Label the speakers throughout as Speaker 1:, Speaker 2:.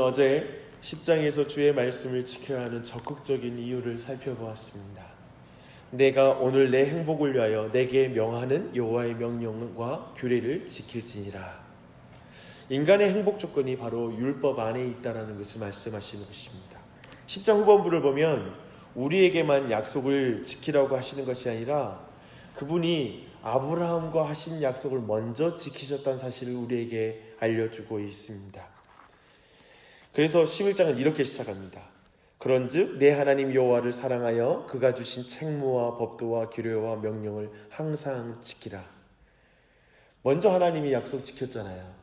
Speaker 1: 어제 10장에서 주의 말씀을 지켜야 하는 적극적인 이유를 살펴보았습니다. 내가 오늘 내 행복을 위하여 내게 명하는 여호와의 명령과 규례를 지킬지니라. 인간의 행복 조건이 바로 율법 안에 있다는 것을 말씀하시는 것입니다. 10장 후반부를 보면 우리에게만 약속을 지키라고 하시는 것이 아니라 그분이 아브라함과 하신 약속을 먼저 지키셨다는 사실을 우리에게 알려주고 있습니다. 그래서 11장은 이렇게 시작합니다. 그런즉 내 하나님 여호와를 사랑하여 그가 주신 책무와 법도와 규례와 명령을 항상 지키라. 먼저 하나님이 약속 지켰잖아요.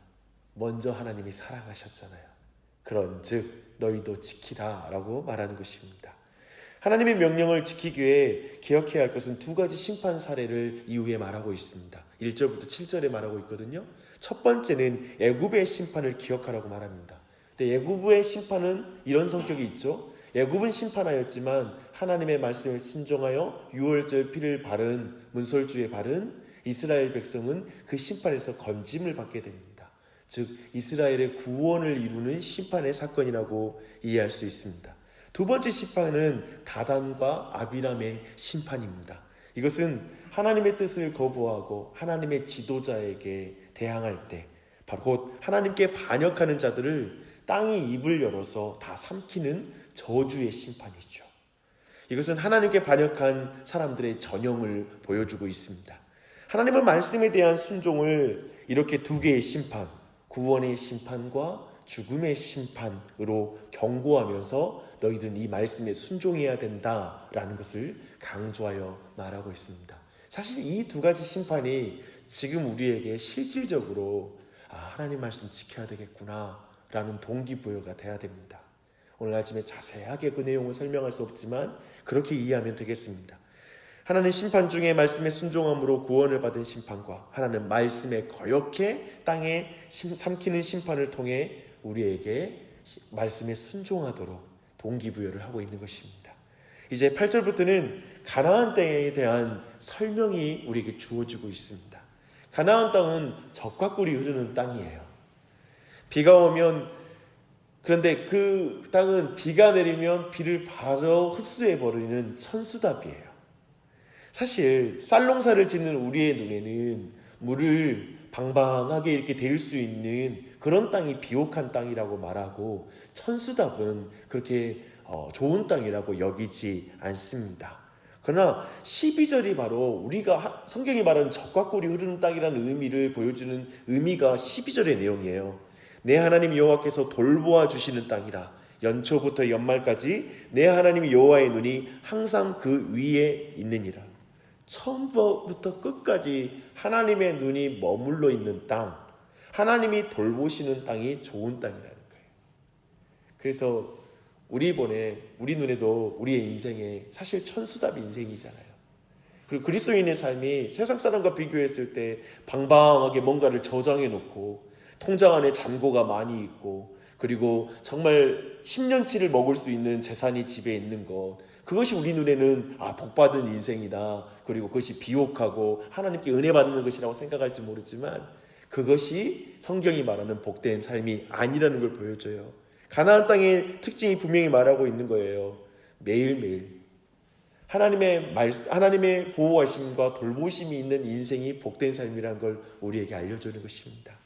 Speaker 1: 먼저 하나님이 사랑하셨잖아요. 그런즉 너희도 지키라 라고 말하는 것입니다. 하나님의 명령을 지키기 위해 기억해야 할 것은 두 가지 심판 사례를 이후에 말하고 있습니다. 1절부터 7절에 말하고 있거든요. 첫 번째는 애굽의 심판을 기억하라고 말합니다. 근데 애굽의 심판은 이런 성격이 있죠. 애굽은 심판하였지만 하나님의 말씀에 순종하여 유월절 피를 바른 문설주에 바른 이스라엘 백성은 그 심판에서 건짐을 받게 됩니다. 즉 이스라엘의 구원을 이루는 심판의 사건이라고 이해할 수 있습니다. 두 번째 심판은 다단과 아비람의 심판입니다. 이것은 하나님의 뜻을 거부하고 하나님의 지도자에게 대항할 때 바로 곧 하나님께 반역하는 자들을 땅이 입을 열어서 다 삼키는 저주의 심판이죠. 이것은 하나님께 반역한 사람들의 전형을 보여주고 있습니다. 하나님의 말씀에 대한 순종을 이렇게 두 개의 심판, 구원의 심판과 죽음의 심판으로 경고하면서 너희들은 이 말씀에 순종해야 된다라는 것을 강조하여 말하고 있습니다. 사실 이 두 가지 심판이 지금 우리에게 실질적으로 하나님 말씀 지켜야 되겠구나 라는 동기부여가 돼야 됩니다. 오늘 아침에 자세하게 그 내용을 설명할 수 없지만 그렇게 이해하면 되겠습니다. 하나는 심판 중에 말씀에 순종함으로 구원을 받은 심판과 하나는 말씀에 거역해 땅에 삼키는 심판을 통해 우리에게 말씀에 순종하도록 동기부여를 하고 있는 것입니다. 이제 8절부터는 가나안 땅에 대한 설명이 우리에게 주어지고 있습니다. 가나안 땅은 젖과 꿀이 흐르는 땅이에요. 비가 오면 그런데 그 땅은 비가 내리면 비를 바로 흡수해버리는 천수답이에요. 사실 쌀농사를 짓는 우리의 눈에는 물을 방방하게 이렇게 댈 수 있는 그런 땅이 비옥한 땅이라고 말하고 천수답은 그렇게 좋은 땅이라고 여기지 않습니다. 그러나 12절이 바로 우리가 성경이 말하는 젖과 꿀이 흐르는 땅이라는 의미를 보여주는 의미가 12절의 내용이에요. 내 하나님 여호와께서 돌보아 주시는 땅이라 연초부터 연말까지 내 하나님 여호와의 눈이 항상 그 위에 있느니라. 처음부터 끝까지 하나님의 눈이 머물러 있는 땅, 하나님이 돌보시는 땅이 좋은 땅이라는 거예요. 그래서 우리 눈에도 우리의 인생에 사실 천수답 인생이잖아요. 그리고 그리스도인의 삶이 세상 사람과 비교했을 때 방방하게 뭔가를 저장해 놓고 통장 안에 잔고가 많이 있고 그리고 정말 10년치를 먹을 수 있는 재산이 집에 있는 것, 그것이 우리 눈에는 복받은 인생이다, 그리고 그것이 비옥하고 하나님께 은혜 받는 것이라고 생각할지 모르지만 그것이 성경이 말하는 복된 삶이 아니라는 걸 보여줘요. 가나안 땅의 특징이 분명히 말하고 있는 거예요. 매일매일 하나님의 보호하심과 돌보심이 있는 인생이 복된 삶이라는 걸 우리에게 알려주는 것입니다.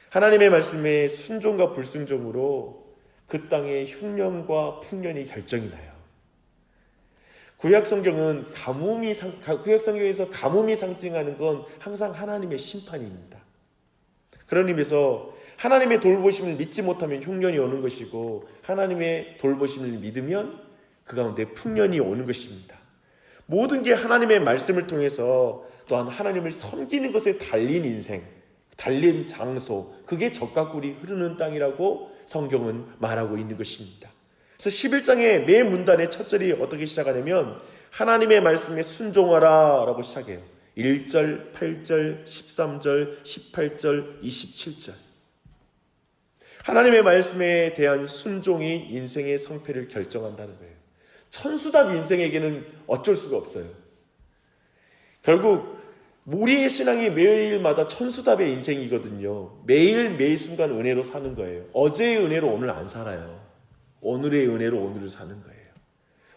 Speaker 1: 하나님의 말씀에 순종과 불순종으로 그 땅의 흉년과 풍년이 결정이 나요. 구약 성경에서 가뭄이 상징하는 건 항상 하나님의 심판입니다. 그런 의미에서 하나님의 돌보심을 믿지 못하면 흉년이 오는 것이고 하나님의 돌보심을 믿으면 그 가운데 풍년이 오는 것입니다. 모든 게 하나님의 말씀을 통해서 또한 하나님을 섬기는 것에 달린 인생, 달린 장소, 그게 젖과 꿀이 흐르는 땅이라고 성경은 말하고 있는 것입니다. 그래서 11장의 매 문단의 첫 절이 어떻게 시작하냐면 하나님의 말씀에 순종하라 라고 시작해요. 1절, 8절, 13절, 18절, 27절. 하나님의 말씀에 대한 순종이 인생의 성패를 결정한다는 거예요. 천수답 인생에게는 어쩔 수가 없어요. 결국 우리의 신앙이 매일마다 천수답의 인생이거든요. 매일매일 순간 은혜로 사는 거예요. 어제의 은혜로 오늘 안 살아요. 오늘의 은혜로 오늘을 사는 거예요.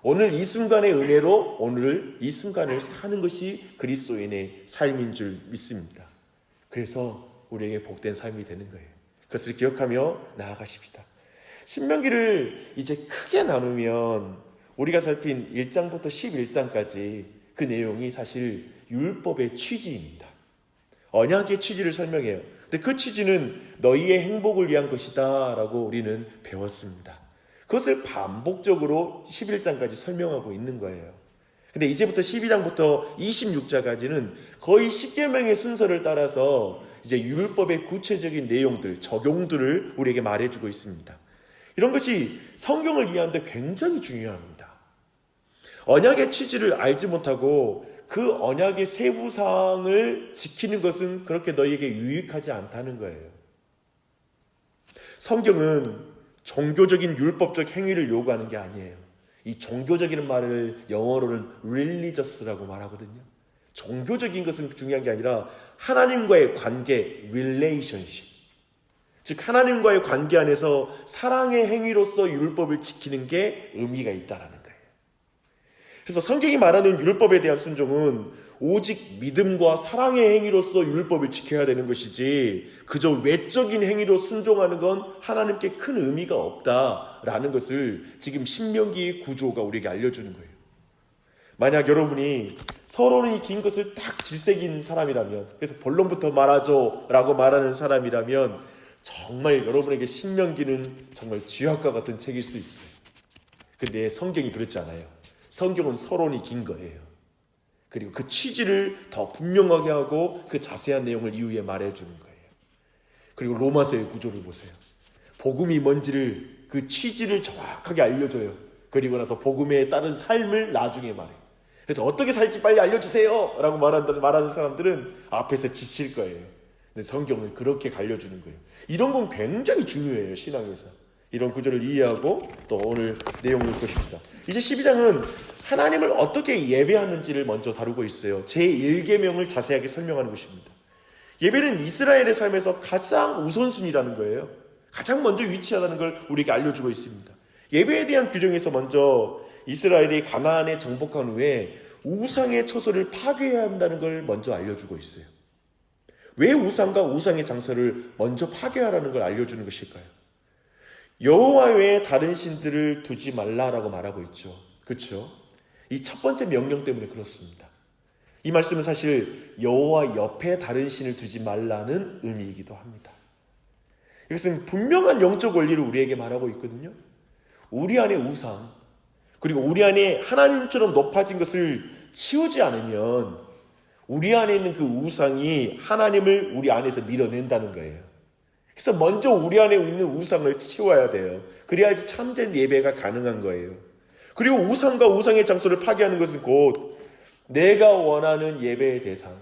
Speaker 1: 오늘 이 순간의 은혜로 오늘을 이 순간을 사는 것이 그리스도인의 삶인 줄 믿습니다. 그래서 우리에게 복된 삶이 되는 거예요. 그것을 기억하며 나아가십시다. 신명기를 이제 크게 나누면 우리가 살핀 1장부터 11장까지 그 내용이 사실 율법의 취지입니다. 언약의 취지를 설명해요. 근데 그 취지는 너희의 행복을 위한 것이다 라고 우리는 배웠습니다. 그것을 반복적으로 11장까지 설명하고 있는 거예요. 근데 이제부터 12장부터 26장까지는 거의 10계명의 순서를 따라서 이제 율법의 구체적인 내용들, 적용들을 우리에게 말해주고 있습니다. 이런 것이 성경을 이해하는데 굉장히 중요합니다. 언약의 취지를 알지 못하고 그 언약의 세부사항을 지키는 것은 그렇게 너희에게 유익하지 않다는 거예요. 성경은 종교적인 율법적 행위를 요구하는 게 아니에요. 이 종교적인 말을 영어로는 religious라고 말하거든요. 종교적인 것은 중요한 게 아니라 하나님과의 관계, relationship. 즉 하나님과의 관계 안에서 사랑의 행위로서 율법을 지키는 게 의미가 있다라는 거예요. 그래서 성경이 말하는 율법에 대한 순종은 오직 믿음과 사랑의 행위로서 율법을 지켜야 되는 것이지 그저 외적인 행위로 순종하는 건 하나님께 큰 의미가 없다라는 것을 지금 신명기의 구조가 우리에게 알려주는 거예요. 만약 여러분이 서론이 긴 것을 딱 질색인 사람이라면, 그래서 본론부터 말하죠 라고 말하는 사람이라면 정말 여러분에게 신명기는 정말 쥐약과 같은 책일 수 있어요. 근데 성경이 그렇지 않아요. 성경은 서론이 긴 거예요. 그리고 그 취지를 더 분명하게 하고 그 자세한 내용을 이후에 말해주는 거예요. 그리고 로마서의 구조를 보세요. 복음이 뭔지를, 그 취지를 정확하게 알려줘요. 그리고 나서 복음에 따른 삶을 나중에 말해요. 그래서 어떻게 살지 빨리 알려주세요 라고 말하는 사람들은 앞에서 지칠 거예요. 근데 성경은 그렇게 알려주는 거예요. 이런 건 굉장히 중요해요, 신앙에서. 이런 구조를 이해하고 또 오늘 내용을 보십시다. 이제 12장은 하나님을 어떻게 예배하는지를 먼저 다루고 있어요. 제1계명을 자세하게 설명하는 것입니다. 예배는 이스라엘의 삶에서 가장 우선순위라는 거예요. 가장 먼저 위치하다는 걸 우리에게 알려주고 있습니다. 예배에 대한 규정에서 먼저 이스라엘이 가나안에 정복한 후에 우상의 처소를 파괴해야 한다는 걸 먼저 알려주고 있어요. 왜 우상과 우상의 장소를 먼저 파괴하라는 걸 알려주는 것일까요? 여호와 외에 다른 신들을 두지 말라라고 말하고 있죠. 그렇죠? 이 첫 번째 명령 때문에 그렇습니다. 이 말씀은 사실 여호와 옆에 다른 신을 두지 말라는 의미이기도 합니다. 이것은 분명한 영적 원리를 우리에게 말하고 있거든요. 우리 안에 우상, 그리고 우리 안에 하나님처럼 높아진 것을 치우지 않으면 우리 안에 있는 그 우상이 하나님을 우리 안에서 밀어낸다는 거예요. 그래서 먼저 우리 안에 있는 우상을 치워야 돼요. 그래야지 참된 예배가 가능한 거예요. 그리고 우상과 우상의 장소를 파괴하는 것은 곧 내가 원하는 예배의 대상,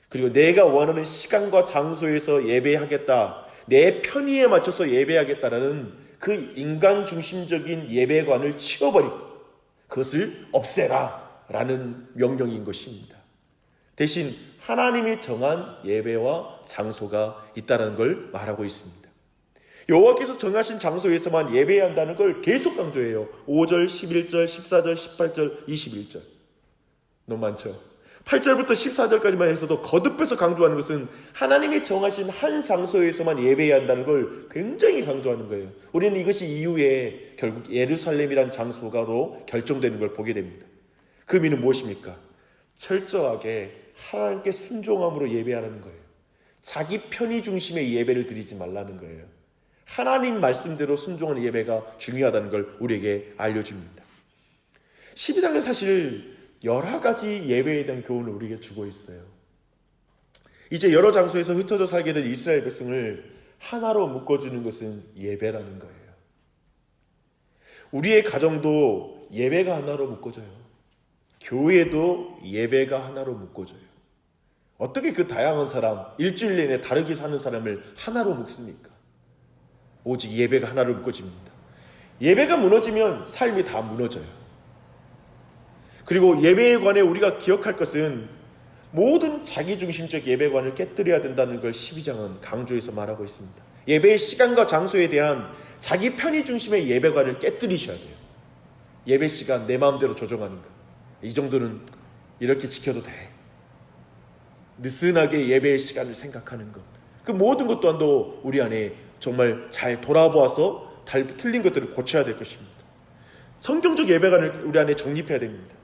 Speaker 1: 그리고 내가 원하는 시간과 장소에서 예배하겠다, 내 편의에 맞춰서 예배하겠다라는 그 인간 중심적인 예배관을 치워버리고 그것을 없애라 라는 명령인 것입니다. 대신 하나님이 정한 예배와 장소가 있다는 걸 말하고 있습니다. 여호와께서 정하신 장소에서만 예배해야 한다는 걸 계속 강조해요. 5절, 11절, 14절, 18절, 21절. 너무 많죠? 8절부터 14절까지만 해서도 거듭해서 강조하는 것은 하나님이 정하신 한 장소에서만 예배해야 한다는 걸 굉장히 강조하는 거예요. 우리는 이것이 이후에 결국 예루살렘이라는 장소가로 결정되는 걸 보게 됩니다. 그 의미는 무엇입니까? 철저하게 하나님께 순종함으로 예배하라는 거예요. 자기 편의 중심의 예배를 드리지 말라는 거예요. 하나님 말씀대로 순종하는 예배가 중요하다는 걸 우리에게 알려줍니다. 12장은 사실 여러 가지 예배에 대한 교훈을 우리에게 주고 있어요. 이제 여러 장소에서 흩어져 살게 된 이스라엘 백성을 하나로 묶어주는 것은 예배라는 거예요. 우리의 가정도 예배가 하나로 묶어져요. 교회도 예배가 하나로 묶어져요. 어떻게 그 다양한 사람, 일주일 내내 다르게 사는 사람을 하나로 묶습니까? 오직 예배가 하나로 묶어집니다. 예배가 무너지면 삶이 다 무너져요. 그리고 예배에 관해 우리가 기억할 것은 모든 자기중심적 예배관을 깨뜨려야 된다는 걸 12장은 강조해서 말하고 있습니다. 예배의 시간과 장소에 대한 자기 편의 중심의 예배관을 깨뜨리셔야 돼요. 예배 시간 내 마음대로 조정하는 거, 이 정도는 이렇게 지켜도 돼. 느슨하게 예배의 시간을 생각하는 것, 그 모든 것 또한도 우리 안에 정말 잘 돌아보아서 틀린 것들을 고쳐야 될 것입니다. 성경적 예배관을 우리 안에 정립해야 됩니다.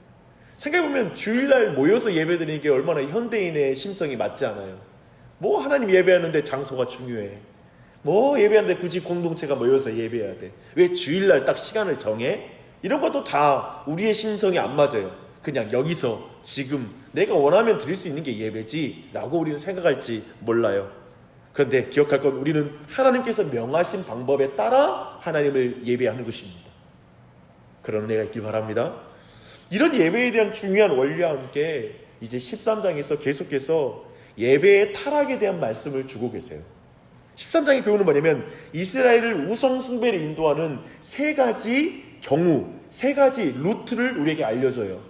Speaker 1: 생각해보면 주일날 모여서 예배드리는 게 얼마나 현대인의 심성이 맞지 않아요. 뭐 하나님 예배하는데 장소가 중요해. 뭐 예배하는데 굳이 공동체가 모여서 예배해야 돼. 왜 주일날 딱 시간을 정해? 이런 것도 다 우리의 심성이 안 맞아요. 그냥 여기서 지금 내가 원하면 드릴 수 있는 게 예배지 라고 우리는 생각할지 몰라요. 그런데 기억할 건 우리는 하나님께서 명하신 방법에 따라 하나님을 예배하는 것입니다. 그런 은혜가 있길 바랍니다. 이런 예배에 대한 중요한 원리와 함께 이제 13장에서 계속해서 예배의 타락에 대한 말씀을 주고 계세요. 13장의 교훈은 뭐냐면 이스라엘을 우상 숭배를 인도하는 세 가지 경우, 세 가지 루트를 우리에게 알려줘요.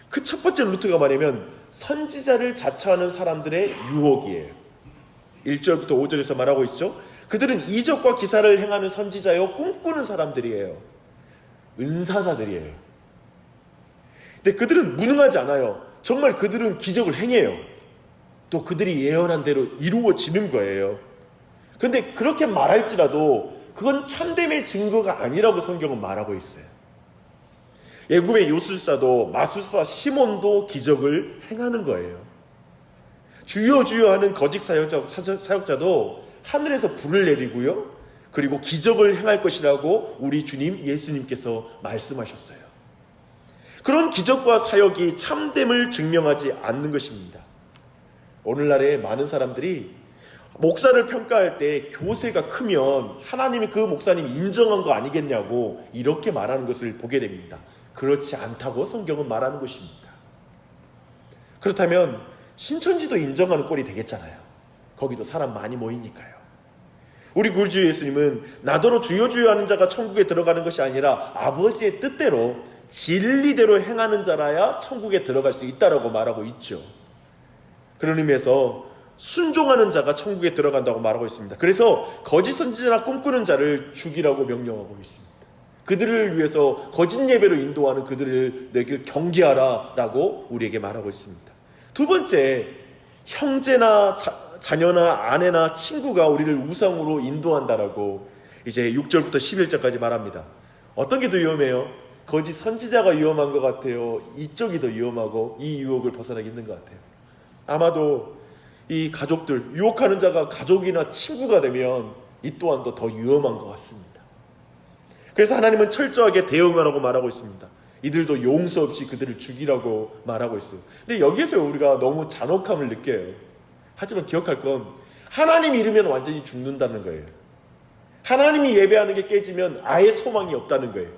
Speaker 1: 그 첫 번째 루트가 뭐냐면 선지자를 자처하는 사람들의 유혹이에요. 1절부터 5절에서 말하고 있죠. 그들은 이적과 기사를 행하는 선지자여 꿈꾸는 사람들이에요. 은사자들이에요. 근데 그들은 무능하지 않아요. 정말 그들은 기적을 행해요. 또 그들이 예언한 대로 이루어지는 거예요. 그런데 그렇게 말할지라도 그건 참됨의 증거가 아니라고 성경은 말하고 있어요. 애굽의 요술사도 마술사 시몬도 기적을 행하는 거예요. 주여 주여 하는 거짓 사역자도 하늘에서 불을 내리고요, 그리고 기적을 행할 것이라고 우리 주님 예수님께서 말씀하셨어요. 그런 기적과 사역이 참됨을 증명하지 않는 것입니다. 오늘날의 많은 사람들이 목사를 평가할 때 교세가 크면 하나님이 그 목사님 인정한 거 아니겠냐고 이렇게 말하는 것을 보게 됩니다. 그렇지 않다고 성경은 말하는 것입니다. 그렇다면 신천지도 인정하는 꼴이 되겠잖아요. 거기도 사람 많이 모이니까요. 우리 구주 예수님은 나더러 주여 주여 하는 자가 천국에 들어가는 것이 아니라 아버지의 뜻대로 진리대로 행하는 자라야 천국에 들어갈 수 있다라고 말하고 있죠. 그런 의미에서 순종하는 자가 천국에 들어간다고 말하고 있습니다. 그래서 거짓 선지자나 꿈꾸는 자를 죽이라고 명령하고 있습니다. 그들을 위해서 거짓 예배로 인도하는 그들을 내게 경계하라 라고 우리에게 말하고 있습니다. 두 번째, 형제나 자녀나 아내나 친구가 우리를 우상으로 인도한다라고 이제 6절부터 11절까지 말합니다. 어떤 게 더 위험해요? 거짓 선지자가 위험한 것 같아요? 이쪽이 더 위험하고 이 유혹을 벗어나기 힘든 것 같아요? 아마도 이 가족들, 유혹하는 자가 가족이나 친구가 되면 이 또한도 더 위험한 것 같습니다. 그래서 하나님은 철저하게 대응하라고 말하고 있습니다. 이들도 용서 없이 그들을 죽이라고 말하고 있어요. 근데 여기에서 우리가 너무 잔혹함을 느껴요. 하지만 기억할 건 하나님 잃으면 완전히 죽는다는 거예요. 하나님이 예배하는 게 깨지면 아예 소망이 없다는 거예요.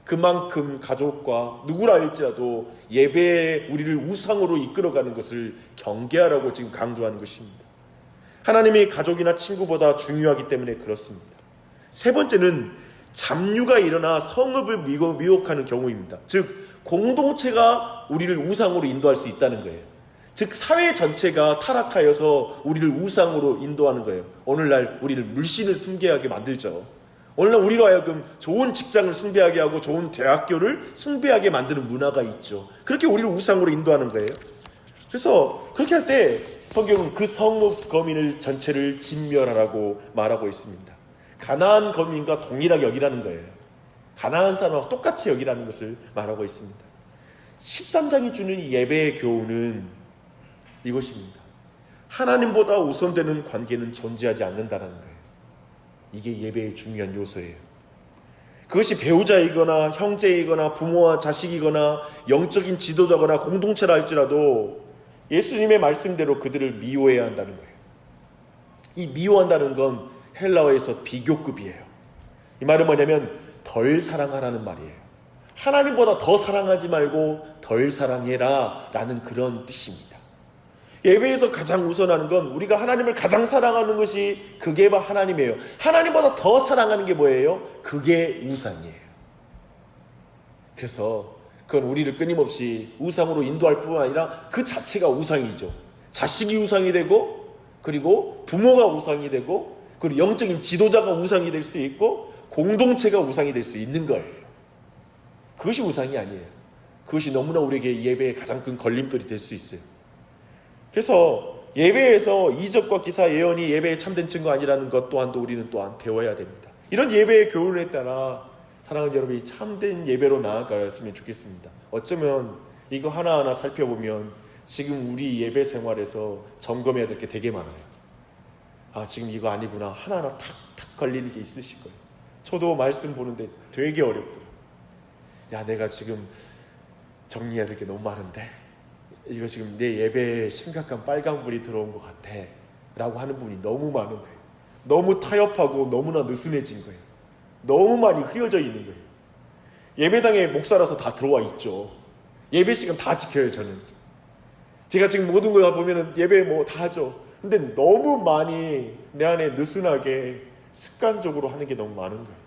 Speaker 1: 그만큼 가족과 누구라 할지라도 예배에 우리를 우상으로 이끌어가는 것을 경계하라고 지금 강조하는 것입니다. 하나님이 가족이나 친구보다 중요하기 때문에 그렇습니다. 세 번째는 잡류가 일어나 성읍을 미혹하는 경우입니다. 즉 공동체가 우리를 우상으로 인도할 수 있다는 거예요. 즉 사회 전체가 타락하여서 우리를 우상으로 인도하는 거예요. 오늘날 우리를 물신을 숭배하게 만들죠. 오늘날 우리로 하여금 좋은 직장을 숭배하게 하고 좋은 대학교를 숭배하게 만드는 문화가 있죠. 그렇게 우리를 우상으로 인도하는 거예요. 그래서 그렇게 할 때 성경은 그 성읍 거민을 전체를 진멸하라고 말하고 있습니다. 가나안 거민과 동일하게 여기라는 거예요. 가나안 사람과 똑같이 여기라는 것을 말하고 있습니다. 13장이 주는 이 예배의 교훈은 이것입니다. 하나님보다 우선되는 관계는 존재하지 않는다는 거예요. 이게 예배의 중요한 요소예요. 그것이 배우자이거나 형제이거나 부모와 자식이거나 영적인 지도자거나 공동체라 할지라도 예수님의 말씀대로 그들을 미워해야 한다는 거예요. 이 미워한다는 건 헬라어에서 비교급이에요. 이 말은 뭐냐면 덜 사랑하라는 말이에요. 하나님보다 더 사랑하지 말고 덜 사랑해라 라는 그런 뜻입니다. 예배에서 가장 우선하는 건 우리가 하나님을 가장 사랑하는 것이 그게 하나님이에요. 하나님보다 더 사랑하는 게 뭐예요? 그게 우상이에요. 그래서 그건 우리를 끊임없이 우상으로 인도할 뿐만 아니라 그 자체가 우상이죠. 자식이 우상이 되고, 그리고 부모가 우상이 되고, 그리고 영적인 지도자가 우상이 될 수 있고, 공동체가 우상이 될 수 있는 거예요. 그것이 우상이 아니에요. 그것이 너무나 우리에게 예배의 가장 큰 걸림돌이 될 수 있어요. 그래서 예배에서 이적과 기사 예언이 예배의 참된 증거 아니라는 것 또한도 우리는 또한 배워야 됩니다. 이런 예배의 교훈에 따라 사랑하는 여러분이 참된 예배로 나아갔으면 좋겠습니다. 어쩌면 이거 하나하나 살펴보면 지금 우리 예배 생활에서 점검해야 될 게 되게 많아요. 아, 지금 이거 아니구나. 하나하나 탁탁 걸리는 게 있으실 거예요. 저도 말씀 보는데 되게 어렵더라고요. 야, 내가 지금 정리해야 될 게 너무 많은데 이거 지금 내 예배에 심각한 빨간불이 들어온 것 같아 라고 하는 분이 너무 많은 거예요. 너무 타협하고 너무나 느슨해진 거예요. 너무 많이 흐려져 있는 거예요. 예배당에 목사라서 다 들어와 있죠. 예배 시간 다 지켜요. 저는 제가 지금 모든 거 보면은 예배 뭐 다 하죠. 근데 너무 많이 내 안에 느슨하게 습관적으로 하는 게 너무 많은 거예요.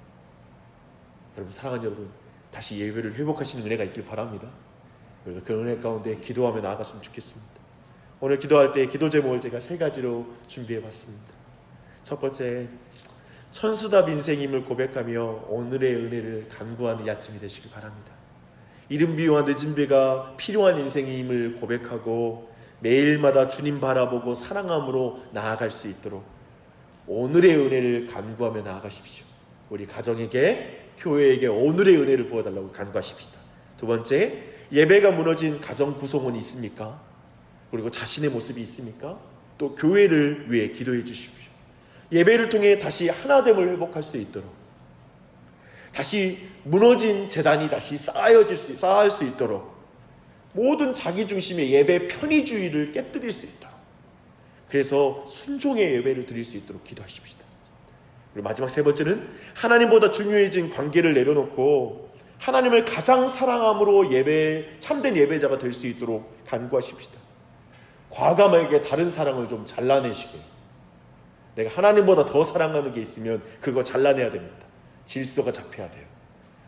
Speaker 1: 여러분, 사랑하는 여러분, 다시 예배를 회복하시는 은혜가 있길 바랍니다. 그래서 그 은혜 가운데 기도하며 나아갔으면 좋겠습니다. 오늘 기도할 때 기도 제목을 제가 3가지로 준비해봤습니다. 첫 번째, 천수답 인생임을 고백하며 오늘의 은혜를 간구하는 이 아침이 되시길 바랍니다. 이른 비와 늦은 비가 필요한 인생임을 고백하고 매일마다 주님 바라보고 사랑함으로 나아갈 수 있도록 오늘의 은혜를 간구하며 나아가십시오. 우리 가정에게, 교회에게 오늘의 은혜를 부어달라고 간구하십시다. 두 번째, 예배가 무너진 가정 구성원이 있습니까? 그리고 자신의 모습이 있습니까? 또 교회를 위해 기도해 주십시오. 예배를 통해 다시 하나됨을 회복할 수 있도록, 다시 무너진 재단이 다시 쌓을 수 있도록, 모든 자기중심의 예배 편의주의를 깨뜨릴 수 있도록, 그래서 순종의 예배를 드릴 수 있도록 기도하십시다. 그리고 마지막 3번째는 하나님보다 중요해진 관계를 내려놓고 하나님을 가장 사랑함으로 참된 예배자가 될 수 있도록 간구하십시다. 과감하게 다른 사랑을 좀 잘라내시게. 내가 하나님보다 더 사랑하는 게 있으면 그거 잘라내야 됩니다. 질서가 잡혀야 돼요.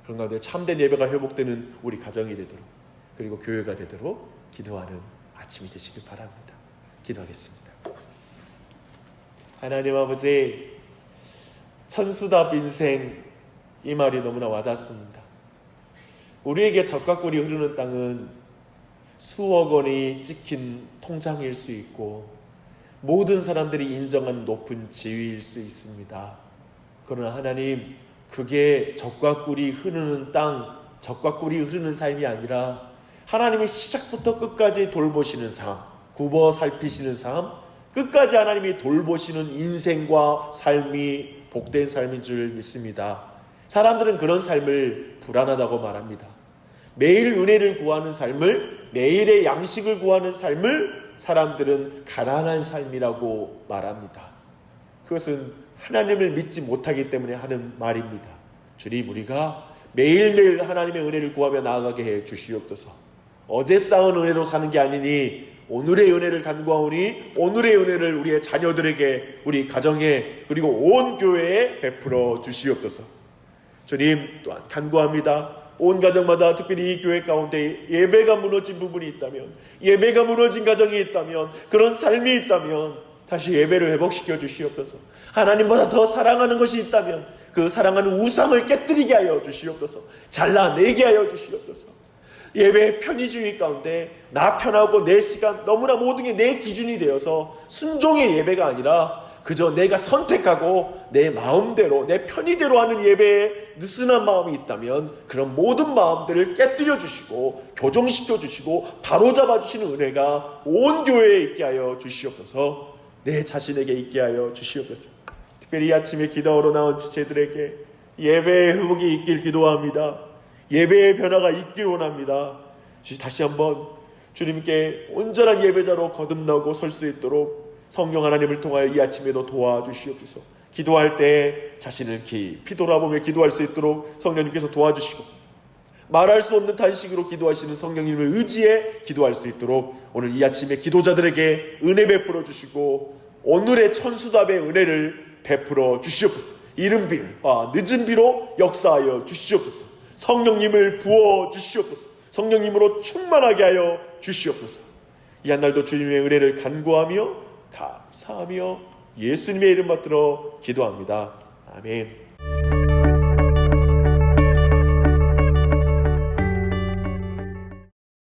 Speaker 1: 그런 가운데 참된 예배가 회복되는 우리 가정이 되도록, 그리고 교회가 되도록 기도하는 아침이 되시길 바랍니다. 기도하겠습니다. 하나님 아버지, 천수답 인생, 이 말이 너무나 와닿습니다. 우리에게 적과 꿀이 흐르는 땅은 수억 원이 찍힌 통장일 수 있고 모든 사람들이 인정한 높은 지위일 수 있습니다. 그러나 하나님, 그게 적과 꿀이 흐르는 땅, 적과 꿀이 흐르는 삶이 아니라 하나님이 시작부터 끝까지 돌보시는 삶, 굽어 살피시는 삶, 끝까지 하나님이 돌보시는 인생과 삶이 복된 삶인 줄 믿습니다. 사람들은 그런 삶을 불안하다고 말합니다. 매일 은혜를 구하는 삶을, 매일의 양식을 구하는 삶을 사람들은 가난한 삶이라고 말합니다. 그것은 하나님을 믿지 못하기 때문에 하는 말입니다. 주님, 우리가 매일매일 하나님의 은혜를 구하며 나아가게 해 주시옵소서. 어제 쌓은 은혜로 사는 게 아니니 오늘의 은혜를 간구하오니 오늘의 은혜를 우리의 자녀들에게, 우리 가정에, 그리고 온 교회에 베풀어 주시옵소서. 주님, 또한 간구합니다. 온 가정마다, 특별히 이 교회 가운데 예배가 무너진 부분이 있다면, 예배가 무너진 가정이 있다면, 그런 삶이 있다면 다시 예배를 회복시켜 주시옵소서. 하나님보다 더 사랑하는 것이 있다면 그 사랑하는 우상을 깨뜨리게 하여 주시옵소서. 잘라내게 하여 주시옵소서. 예배의 편의주의 가운데 나 편하고 내 시간, 너무나 모든 게 내 기준이 되어서 순종의 예배가 아니라 그저 내가 선택하고 내 마음대로, 내 편의대로 하는 예배에 느슨한 마음이 있다면 그런 모든 마음들을 깨뜨려 주시고 교정시켜 주시고 바로잡아 주시는 은혜가 온 교회에 있게 하여 주시옵소서. 내 자신에게 있게 하여 주시옵소서. 특별히 이 아침에 기도하러 나온 지체들에게 예배의 회복이 있길 기도합니다. 예배의 변화가 있길 원합니다. 다시 한번 주님께 온전한 예배자로 거듭나고 설 수 있도록 성령 하나님을 통하여 이 아침에도 도와주시옵소서. 기도할 때 자신을 깊이 돌아보며 기도할 수 있도록 성령님께서 도와주시고, 말할 수 없는 탄식으로 기도하시는 성령님을 의지해 기도할 수 있도록 오늘 이 아침에 기도자들에게 은혜 베풀어 주시고 오늘의 천수답의 은혜를 베풀어 주시옵소서. 이른 비와 늦은 비로 역사하여 주시옵소서. 성령님을 부어 주시옵소서. 성령님으로 충만하게 하여 주시옵소서. 이 한날도 주님의 은혜를 간구하며 감사하며 예수님의 이름 받들어 기도합니다. 아멘.